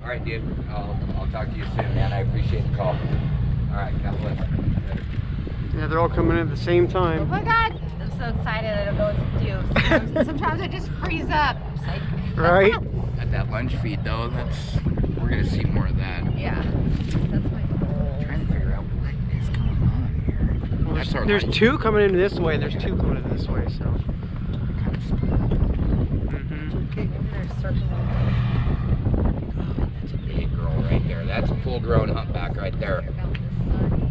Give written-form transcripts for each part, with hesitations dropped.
All right, dude. I'll talk to you soon, man. I appreciate the call. All right, God bless. Yeah, they're all coming in at the same Oh time. my God, I'm so excited. I don't know what to do. Sometimes I just freeze up. It's like, Right? At that lunch feed, though, we're gonna see more of that. yeah, that's my goal. I'm trying to figure out what is going on here. Well, That's our there's line. two coming in this way, and there's two coming in this way, so. Kind of small. Maybe they're circling. That's a big girl right there. That's a full-grown humpback right there. About this side.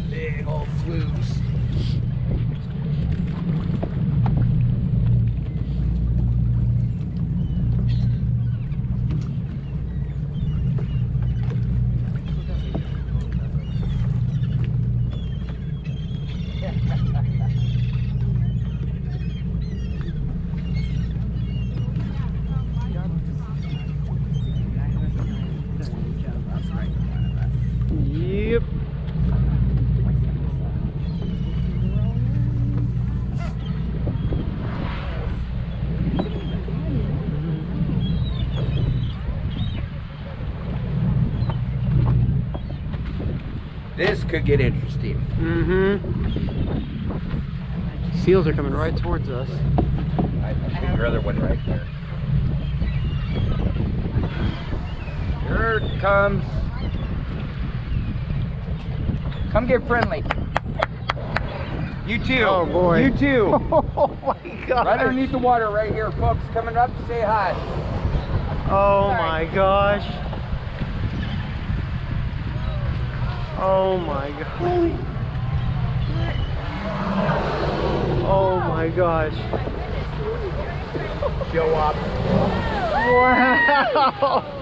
Big old flues. Yep. This could get interesting. Seals are coming right towards us. I think your other one right there. Here it comes. Come get friendly. You too. Oh boy. You too. Oh my god. Right underneath the water right here, folks. Coming up to say hi. Oh my gosh. Oh my god. Oh my gosh. Show up. Wow.